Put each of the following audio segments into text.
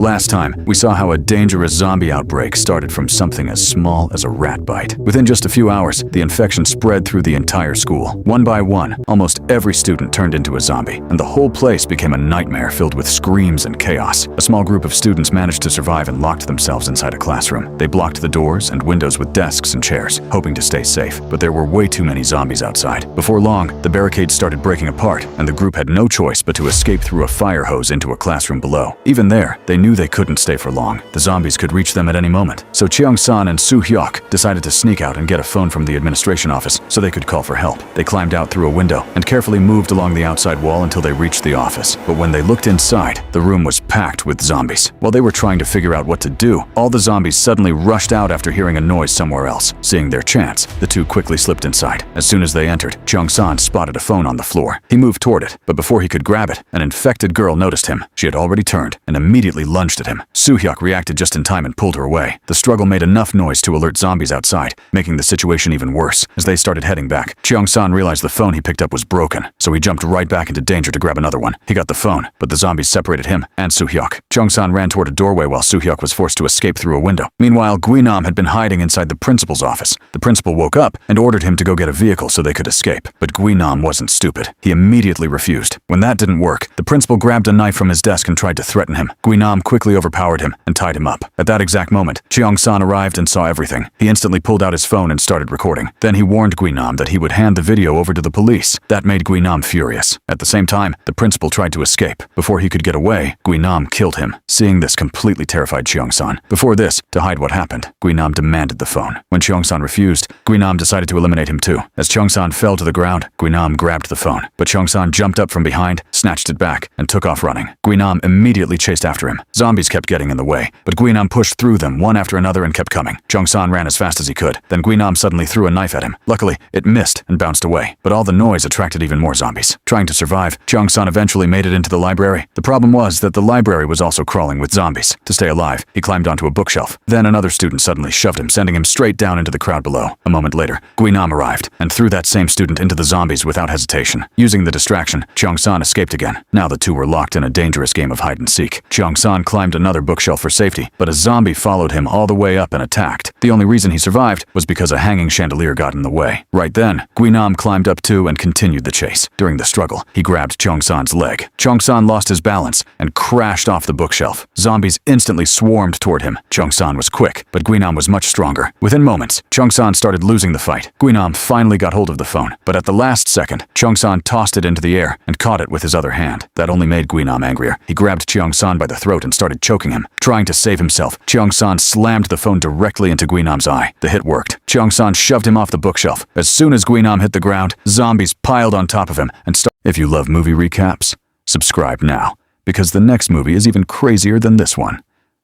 Last time, we saw how a dangerous zombie outbreak started from something as small as a rat bite. Within just a few hours, the infection spread through the entire school. One by one, almost every student turned into a zombie, and the whole place became a nightmare filled with screams and chaos. A small group of students managed to survive and locked themselves inside a classroom. They blocked the doors and windows with desks and chairs, hoping to stay safe, but there were way too many zombies outside. Before long, the barricades started breaking apart, and the group had no choice but to escape through a fire hose into a classroom below. Even there, they knew they couldn't stay for long. The zombies could reach them at any moment. So Cheong-san and Soo-hyuk decided to sneak out and get a phone from the administration office so they could call for help. They climbed out through a window and carefully moved along the outside wall until they reached the office. But when they looked inside, the room was packed with zombies. While they were trying to figure out what to do, all the zombies suddenly rushed out after hearing a noise somewhere else. Seeing their chance, the two quickly slipped inside. As soon as they entered, Cheong-san spotted a phone on the floor. He moved toward it, but before he could grab it, an infected girl noticed him. She had already turned and immediately lunged at him. Soo-hyuk reacted just in time and pulled her away. The struggle made enough noise to alert zombies outside, making the situation even worse. As they started heading back, Cheong-san realized the phone he picked up was broken, so he jumped right back into danger to grab another one. He got the phone, but the zombies separated him and Soo-hyuk. Cheong-san ran toward a doorway while Soo-hyuk was forced to escape through a window. Meanwhile, Guinam had been hiding inside the principal's office. The principal woke up and ordered him to go get a vehicle so they could escape, but Guinam wasn't stupid. He immediately refused. When that didn't work, the principal grabbed a knife from his desk and tried to threaten him. Guinam quickly overpowered him and tied him up. At that exact moment, Cheong-san arrived and saw everything. He instantly pulled out his phone and started recording. Then he warned Guinam that he would hand the video over to the police. That made Guinam furious. At the same time, the principal tried to escape. Before he could get away, Guinam killed him. Seeing this completely terrified Cheong-san. Before this, to hide what happened, Guinam demanded the phone. When Cheong-san refused, Guinam decided to eliminate him too. As Cheong-san fell to the ground, Guinam grabbed the phone. But Cheong-san jumped up from behind, snatched it back, and took off running. Guinam immediately chased after him. Zombies kept getting in the way, but Guinam pushed through them one after another and kept coming. Cheong-san ran as fast as he could. Then Guinam suddenly threw a knife at him. Luckily, it missed and bounced away, but all the noise attracted even more zombies. Trying to survive, Cheong-san eventually made it into the library. The problem was that the library was also crawling with zombies. To stay alive, he climbed onto a bookshelf. Then another student suddenly shoved him, sending him straight down into the crowd below. A moment later, Guinam arrived and threw that same student into the zombies without hesitation. Using the distraction, Cheong-san escaped again. Now the two were locked in a dangerous game of hide and seek. Cheong-san climbed another bookshelf for safety, but a zombie followed him all the way up and attacked. The only reason he survived was because a hanging chandelier got in the way. Right then, Guinam climbed up too and continued the chase. During the struggle, he grabbed Cheong-san's leg. Cheong-san lost his balance and crashed off the bookshelf. Zombies instantly swarmed toward him. Cheong-san was quick, but Guinam was much stronger. Within moments, Cheong-san started losing the fight. Guinam finally got hold of the phone, but at the last second, Cheong-san tossed it into the air and caught it with his other hand. That only made Guinam angrier. He grabbed Cheong-san by the throat and started choking him. Trying to save himself, Cheong-san slammed the phone directly into Guinam's eye. The hit worked. Cheong-san shoved him off the bookshelf. As soon as Guinam hit the ground, zombies piled on top of him and started. If you love movie recaps, subscribe now, because the next movie is even crazier than this one.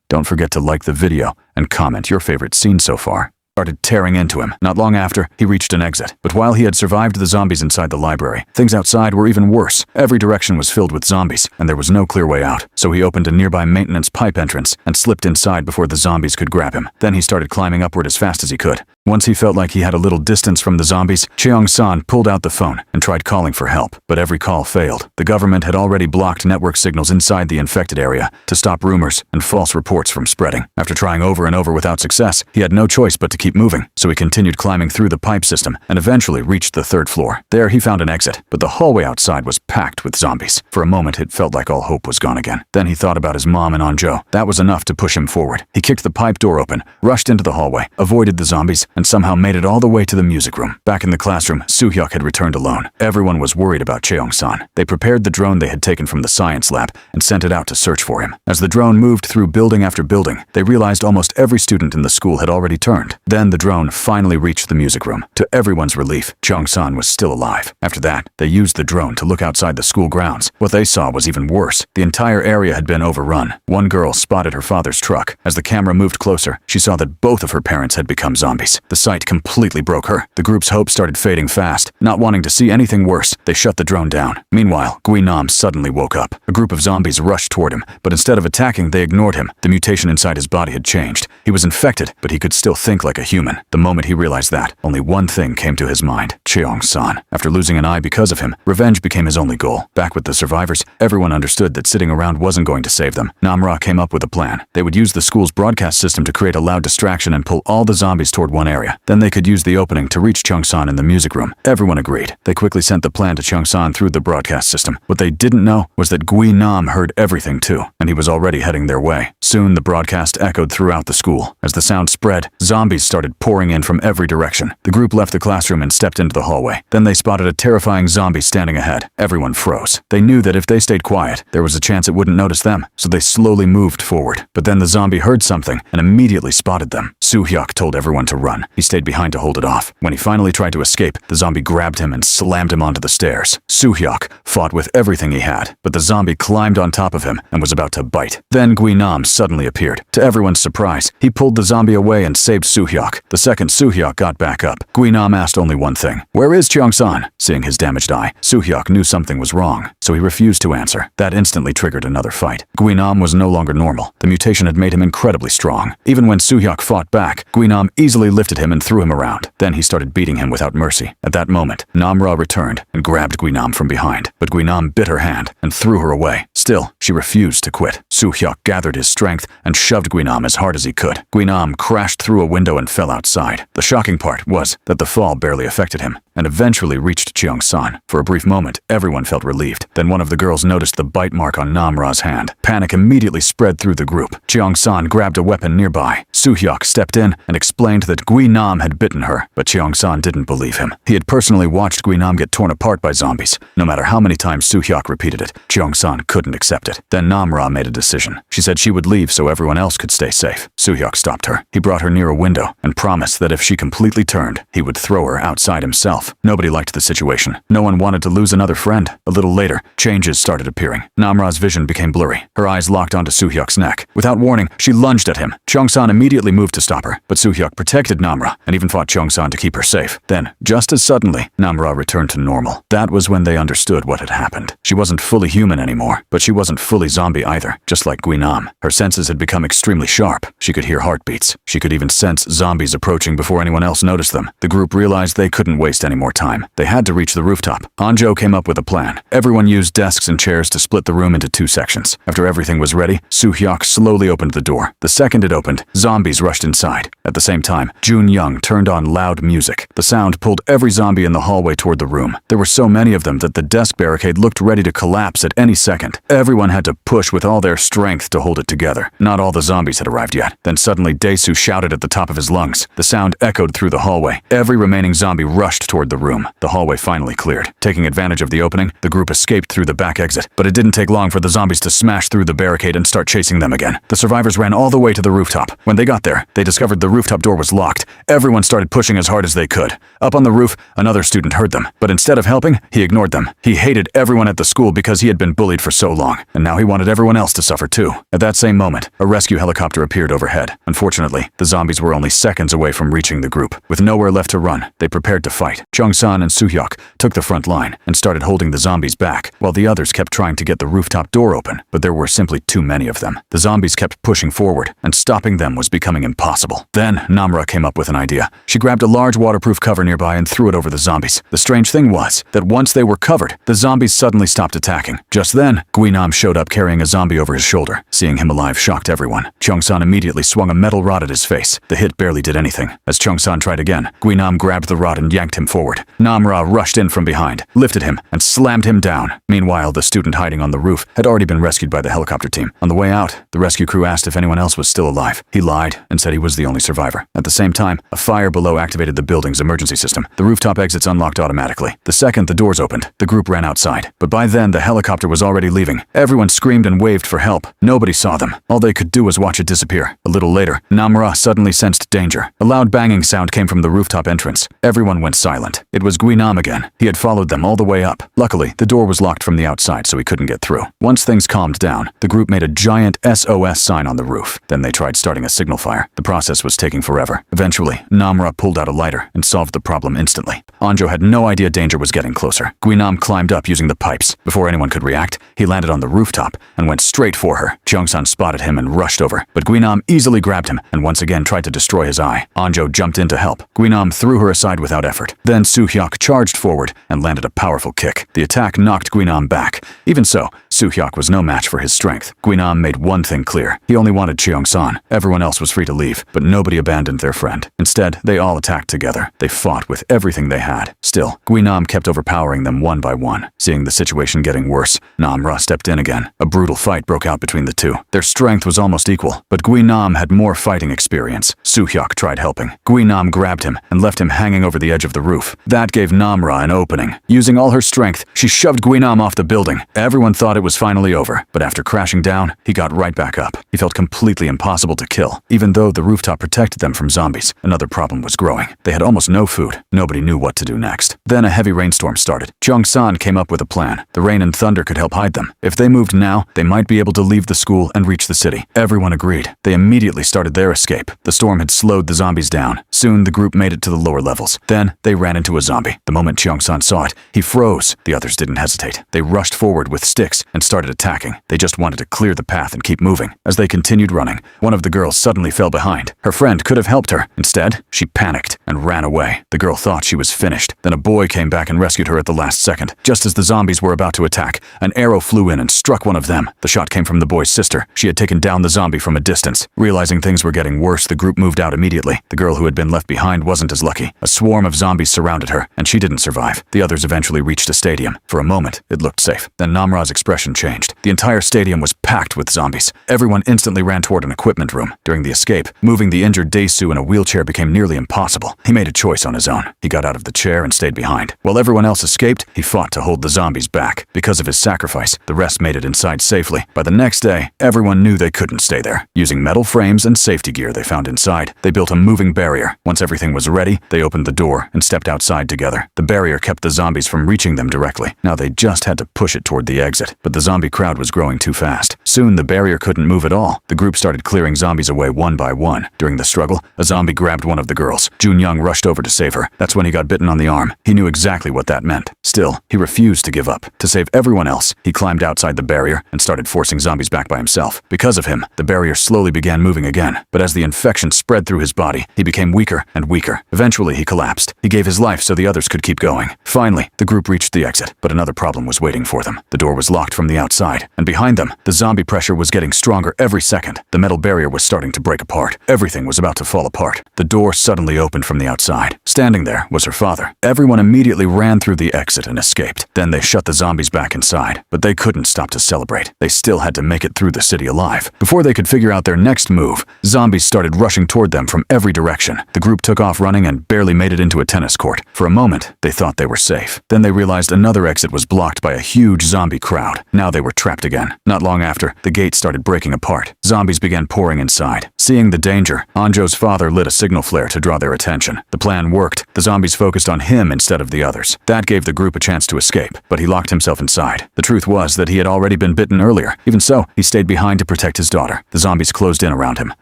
Don't forget to like the video and comment your favorite scene so far. Started tearing into him. Not long after, he reached an exit. But while he had survived the zombies inside the library, things outside were even worse. Every direction was filled with zombies, and there was no clear way out. So he opened a nearby maintenance pipe entrance and slipped inside before the zombies could grab him. Then he started climbing upward as fast as he could. Once he felt like he had a little distance from the zombies, Cheong-san pulled out the phone and tried calling for help, but every call failed. The government had already blocked network signals inside the infected area to stop rumors and false reports from spreading. After trying over and over without success, he had no choice but to keep moving, so he continued climbing through the pipe system and eventually reached the third floor. There he found an exit, but the hallway outside was packed with zombies. For a moment, it felt like all hope was gone again. Then he thought about his mom and Anjo. That was enough to push him forward. He kicked the pipe door open, rushed into the hallway, avoided the zombies, and somehow made it all the way to the music room. Back in the classroom, Soo-hyuk had returned alone. Everyone was worried about Cheong-san. They prepared the drone they had taken from the science lab and sent it out to search for him. As the drone moved through building after building, they realized almost every student in the school had already turned. Then the drone finally reached the music room. To everyone's relief, Cheong-san was still alive. After that, they used the drone to look outside the school grounds. What they saw was even worse. The entire area had been overrun. One girl spotted her father's truck. As the camera moved closer, she saw that both of her parents had become zombies. The sight completely broke her. The group's hope started fading fast. Not wanting to see anything worse, they shut the drone down. Meanwhile, Nam suddenly woke up. A group of zombies rushed toward him, but instead of attacking, they ignored him. The mutation inside his body had changed. He was infected, but he could still think like a human. The moment he realized that, only one thing came to his mind: Cheong-san. After losing an eye because of him, revenge became his only goal. Back with the survivors, everyone understood that sitting around wasn't going to save them. Namra came up with a plan. They would use the school's broadcast system to create a loud distraction and pull all the zombies toward one area. Then they could use the opening to reach Cheong-san in the music room. Everyone agreed. They quickly sent the plan to Cheong-san through the broadcast system. What they didn't know was that Nam heard everything too, and he was already heading their way. Soon, the broadcast echoed throughout the school. As the sound spread, zombies started pouring in from every direction. The group left the classroom and stepped into the hallway. Then they spotted a terrifying zombie standing ahead. Everyone froze. They knew that if they stayed quiet, there was a chance it wouldn't notice them, so they slowly moved forward. But then the zombie heard something and immediately spotted them. Soo-hyuk told everyone to run. He stayed behind to hold it off. When he finally tried to escape, the zombie grabbed him and slammed him onto the stairs. Soo-hyuk fought with everything he had, but the zombie climbed on top of him and was about to bite. Then Nam suddenly appeared. To everyone's surprise, he pulled the zombie away and saved Soo-hyuk. The second Soo-hyuk got back up, Nam asked only one thing: "Where is Cheong-san?" Seeing his damaged eye, Soo-hyuk knew something was wrong, so he refused to answer. That instantly triggered another fight. Nam was no longer normal. The mutation had made him incredibly strong. Even when Soo-hyuk fought back, Nam easily lifted him and threw him around. Then he started beating him without mercy. At that moment, Namra returned and grabbed Nam from behind, but Nam bit her hand and threw her away. Still, she refused to quit. Soo-hyuk gathered his strength and shoved Nam as hard as he could. Nam crashed through a window and fell outside. The shocking part was that the fall barely affected him and eventually reached Cheong-san. For a brief moment, everyone felt relieved. Then one of the girls noticed the bite mark on Namra's hand. Panic immediately spread through the group. Cheong-san grabbed a weapon nearby. Soo-hyuk stepped in and explained that Nam had bitten her, but Cheong-san didn't believe him. He had personally watched Nam get torn apart by zombies. No matter how many times Soo-hyuk repeated it, Cheong-san couldn't accept it. Then Namra made a decision. She said she would leave so everyone else could stay safe. Soo-hyuk stopped her. He brought her near a window and promised that if she completely turned, he would throw her outside himself. Nobody liked the situation. No one wanted to lose another friend. A little later, changes started appearing. Namra's vision became blurry. Her eyes locked onto Soo-hyuk's neck. Without warning, she lunged at him. Cheong-san immediately moved to stop her, but Soo-hyuk protected Namra and even fought Cheong-san to keep her safe. Then, just as suddenly, Namra returned to normal. That was when they understood what had happened. She wasn't fully human anymore, but she wasn't fully zombie either, just like Nam. Her senses had become extremely sharp. She could hear heartbeats. She could even sense zombies approaching before anyone else noticed them. The group realized they couldn't waste any more time. They had to reach the rooftop. Anjo came up with a plan. Everyone used desks and chairs to split the room into two sections. After everything was ready, Soo-hyuk slowly opened the door. The second it opened, zombies rushed inside. At the same time, Jun-young turned on loud music. The sound pulled every zombie in the hallway toward the room. There were so many of them that the desk barricade looked ready to collapse at any second. Everyone had to push with all their strength to hold it together. Not all the zombies had arrived yet. Then suddenly Daesu shouted at the top of his lungs. The sound echoed through the hallway. Every remaining zombie rushed toward the room. The hallway finally cleared. Taking advantage of the opening, the group escaped through the back exit, but it didn't take long for the zombies to smash through the barricade and start chasing them again. The survivors ran all the way to the rooftop. When they got there, they discovered the rooftop door was locked. Everyone started pushing as hard as they could. Up on the roof, another student heard them, but instead of helping, he ignored them. He hated everyone at the school because he had been bullied for so long, and now he wanted everyone else to suffer too. At that same moment, a rescue helicopter appeared overhead. Unfortunately, the zombies were only seconds away from reaching the group. With nowhere left to run, they prepared to fight. Cheong-san and Soo-hyuk took the front line and started holding the zombies back, while the others kept trying to get the rooftop door open, but there were simply too many of them. The zombies kept pushing forward, and stopping them was becoming impossible. Then, Namra came up with an idea. She grabbed a large waterproof cover nearby and threw it over the zombies. The strange thing was that once they were covered, the zombies suddenly stopped attacking. Just then, Nam showed up carrying a zombie over his shoulder. Seeing him alive shocked everyone. Cheong-san immediately swung a metal rod at his face. The hit barely did anything. As Cheong-san tried again, Nam grabbed the rod and yanked him forward. Namra rushed in from behind, lifted him, and slammed him down. Meanwhile, the student hiding on the roof had already been rescued by the helicopter team. On the way out, the rescue crew asked if anyone else was still alive. He lied and said he was the only survivor. At the same time, a fire below activated the building's emergency system. The rooftop exits unlocked automatically. The second the doors opened, the group ran outside. But by then, the helicopter was already leaving. Everyone screamed and waved for help. Nobody saw them. All they could do was watch it disappear. A little later, Namra suddenly sensed danger. A loud banging sound came from the rooftop entrance. Everyone went silent. silent. It was Guinam again. He had followed them all the way up. Luckily, the door was locked from the outside so he couldn't get through. Once things calmed down, the group made a giant SOS sign on the roof. Then they tried starting a signal fire. The process was taking forever. Eventually, Namra pulled out a lighter and solved the problem instantly. Anjo had no idea danger was getting closer. Guinam climbed up using the pipes. Before anyone could react, he landed on the rooftop and went straight for her. Cheongsan spotted him and rushed over, but Guinam easily grabbed him and once again tried to destroy his eye. Anjo jumped in to help. Guinam threw her aside without effort. Then Soo-hyuk charged forward and landed a powerful kick. The attack knocked Guinam back. Even so, Soo-hyuk was no match for his strength. Guinam made one thing clear. He only wanted Cheongsan. Everyone else was free to leave, but nobody abandoned their friend. Instead, they all attacked together. They fought with everything they had. Still, Guinam kept overpowering them one by one. Seeing the situation getting worse, Namra stepped in again. A brutal fight broke out between the two. Their strength was almost equal, but Guinam had more fighting experience. Soo-hyuk tried helping. Guinam grabbed him and left him hanging over the edge of the roof. That gave Namra an opening. Using all her strength, she shoved Guinam off the building. Everyone thought it was finally over, but after crashing down, he got right back up. He felt completely impossible to kill. Even though the rooftop protected them from zombies, another problem was growing. They had almost no food. Nobody knew what to do next. Then a heavy rainstorm started. Cheongsan came up with a plan. The rain and thunder could help hide them. If they moved now, they might be able to leave the school and reach the city. Everyone agreed. They immediately started their escape. The storm had slowed the zombies down. Soon the group made it to the lower levels. Then they ran into a zombie. The moment Cheongsan saw it, he froze. The others didn't hesitate. They rushed forward with sticks and started attacking. They just wanted to clear the path and keep moving. As they continued running, one of the girls suddenly fell behind. Her friend could have helped her. Instead, she panicked and ran away. The girl thought she was finished. Then a boy came back and rescued her at the last second. Just as the zombies were about to attack, an arrow flew in and struck one of them. The shot came from the boy's sister. She had taken down the zombie from a distance. Realizing things were getting worse, the group moved out immediately. The girl who had been left behind wasn't as lucky. A swarm of zombies surrounded her, and she didn't survive. The others eventually reached a stadium. For a moment, it looked safe. Then Namra's expression changed. The entire stadium was packed with zombies. Everyone instantly ran toward an equipment room. During the escape, moving the injured Dae-soo in a wheelchair became nearly impossible. He made a choice on his own. He got out of the chair and stayed behind. While everyone else escaped, he fought to hold the zombies back. Because of his sacrifice, the rest made it inside safely. By the next day, everyone knew they couldn't stay there. Using metal frames and safety gear they found inside, they built a moving barrier. Once everything was ready, they opened the door and stepped outside together. The barrier kept the zombies from reaching them directly. Now they just had to push it toward the exit. But the zombie crowd was growing too fast. Soon the barrier couldn't move at all. The group started clearing zombies away one by one. During the struggle, a zombie grabbed one of the girls. Jun-young rushed over to save her. That's when he got bitten on the arm. He knew exactly what that meant. Still, he refused to give up. To save everyone else, he climbed outside the barrier and started forcing zombies back by himself. Because of him, the barrier slowly began moving again. But as the infection spread through his body, he became weaker and weaker. Eventually, he collapsed. He gave his life so the others could keep going. Finally, the group reached the exit, but another problem was waiting for them. The door was locked from the outside, and behind them, the zombie pressure was getting stronger every second. The metal barrier was starting to break apart. Everything was about to fall apart. The door suddenly opened from the outside. Standing there was her father. Everyone immediately ran through the exit and escaped. Then they shut the zombies back inside, but they couldn't stop to celebrate. They still had to make it through the city alive. Before they could figure out their next move, zombies started rushing toward them from every direction. The group took off running and barely made it into a tennis court. For a moment, they thought they were safe. Then they realized another exit was blocked by a huge zombie crowd. Now they were trapped again. Not long after, the gate started breaking apart. Zombies began pouring inside. Seeing the danger, Anjo's father lit a signal flare to draw their attention. The plan worked. The zombies focused on him instead of the others. That gave the group a chance to escape, but he locked himself inside. The truth was that he had already been bitten earlier. Even so, he stayed behind to protect his daughter. The zombies closed in around him.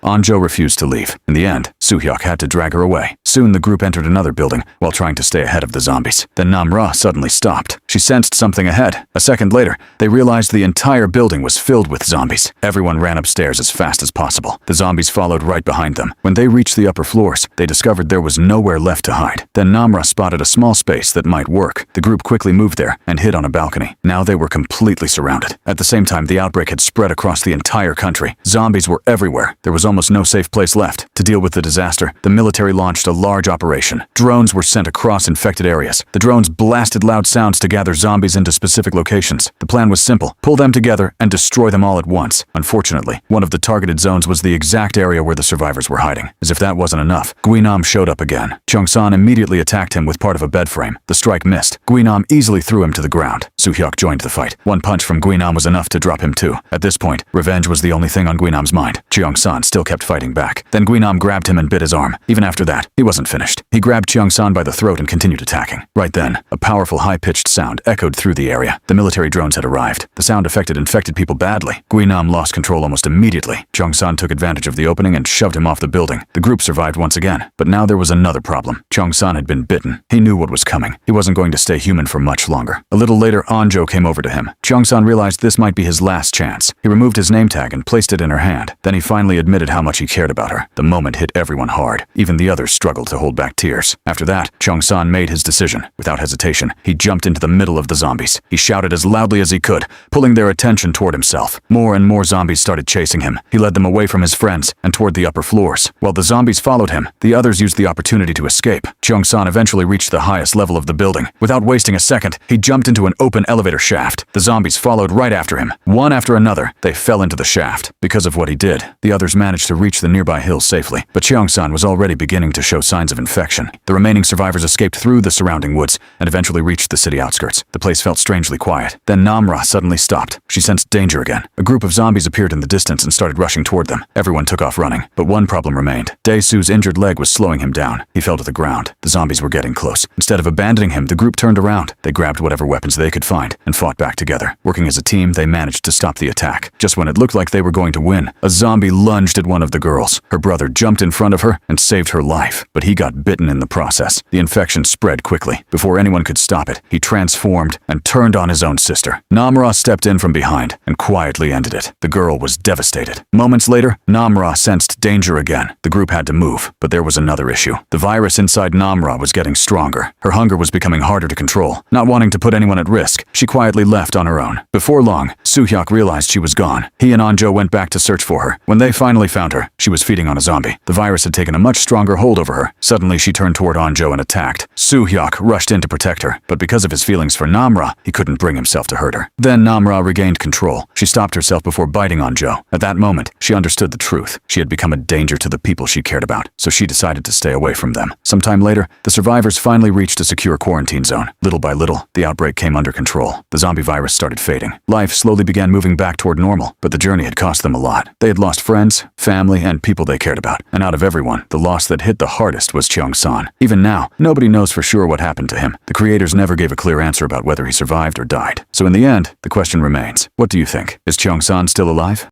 Anjo refused to leave. In the end, Soo-hyuk had to drag her away. Soon the group entered another building while trying to stay ahead of the zombies. Then Namra suddenly stopped. She sensed something ahead. A second later, they realized the entire building was filled with zombies. Everyone ran upstairs as fast as possible. The zombies followed right behind them. When they reached the upper floors, they discovered there was nowhere left to hide. Then Namra spotted a small space that might work. The group quickly moved there and hid on a balcony. Now they were completely surrounded. At the same time, the outbreak had spread across the entire country. Zombies were everywhere. There was almost no safe place left. To deal with the disaster, the military launched a large operation. Drones were sent across infected areas. The drones blasted loud sounds to gather zombies into specific locations. The plan was simple: pull them together and destroy them all at once. Unfortunately, one of the targeted zones was the exact area where the survivors were hiding. As if that wasn't enough, Guinam showed up again. Cheong-san immediately attacked him with part of a bed frame. The strike missed. Guinam easily threw him to the ground. Soo-hyuk joined the fight. One punch from Guinam was enough to drop him too. At this point, revenge was the only thing on Guinam's mind. Cheong-san still kept fighting back. Then Guinam grabbed him and bit his arm. Even after that, he wasn't finished. He grabbed Cheong-san by the throat and continued attacking. Right then, a powerful high-pitched sound echoed through the area. The military drones had arrived. The sound affected infected people badly. Guinam lost control almost immediately. Cheong-san took advantage of the opening and shoved him off the building. The group survived once again, but now there was another problem. Cheong-san had been bitten. He knew what was coming. He wasn't going to stay human for much longer. A little later, Anjo came over to him. Cheong-san realized this might be his last chance. He removed his name tag and placed it in her hand. Then he finally admitted how much he cared about her. The moment hit everyone hard. Even the others struggled to hold back tears. After that, Cheong-san made his decision. Without hesitation, he jumped into the middle of the zombies. He shouted as loudly as he could, pulling their attention toward himself. More and more zombies started chasing him. He led them away from his friends and toward the upper floors. While the zombies followed him, the others used the opportunity to escape. Cheong-san eventually reached the highest level of the building. Without wasting a second, he jumped into an open elevator shaft. The zombies followed right after him. One after another, they fell into the shaft. Because of what he did, the others managed to reach the nearby hills safely. But Cheong-san was already beginning to show signs of infection. The remaining survivors escaped through the surrounding woods and eventually reached the city outskirts. The place felt strangely quiet. Then Namra suddenly stopped. She sensed danger again. A group of zombies appeared in the distance and started rushing toward them. Everyone took off running, but one problem remained. Dae-soo's injured leg was slowing him down. He fell to the ground. The zombies were getting close. Instead of abandoning him, the group turned around. They grabbed whatever weapons they could find and fought back together. Working as a team, they managed to stop the attack. Just when it looked like they were going to win, a zombie lunged at one of the girls. Her brother jumped in front of her and saved her life, but he got bitten in the process. The infection spread quickly. Before anyone could stop it, he transformed and turned on his own sister. Namra stepped in from behind and quietly ended it. The girl was devastated. Moments later, Namra sensed danger again. The group had to move, but there was another issue. The virus inside Namra was getting stronger. Her hunger was becoming harder to control. Not wanting to put anyone at risk, she quietly left on her own. Before long, Soo-hyuk realized she was gone. He and Anjo went back to search for her. When they finally found her, she was feeding on a zombie. The virus had taken a much stronger hold over her. Suddenly, she turned toward Anjo and attacked. Soo-hyuk rushed in to protect her, but because of his feelings for Namra, he couldn't bring himself to hurt her. Then Namra regained control. She stopped herself before biting Anjo. At that moment, she understood the truth. She had become a danger to the people she cared about, so she decided to stay away from them. Sometime later, the survivors finally reached a secure quarantine zone. Little by little, the outbreak came under control. The zombie virus started fading. Life slowly began moving back toward normal, but the journey had cost them a lot. They had lost friends, family, and people they cared about. And out of everyone, the loss that hit the hardest was Cheong-san. Even now, nobody knows for sure what happened to him. The creators never gave a clear answer about whether he survived or died. So in the end, the question remains, what do you think? Is Cheong-san still alive?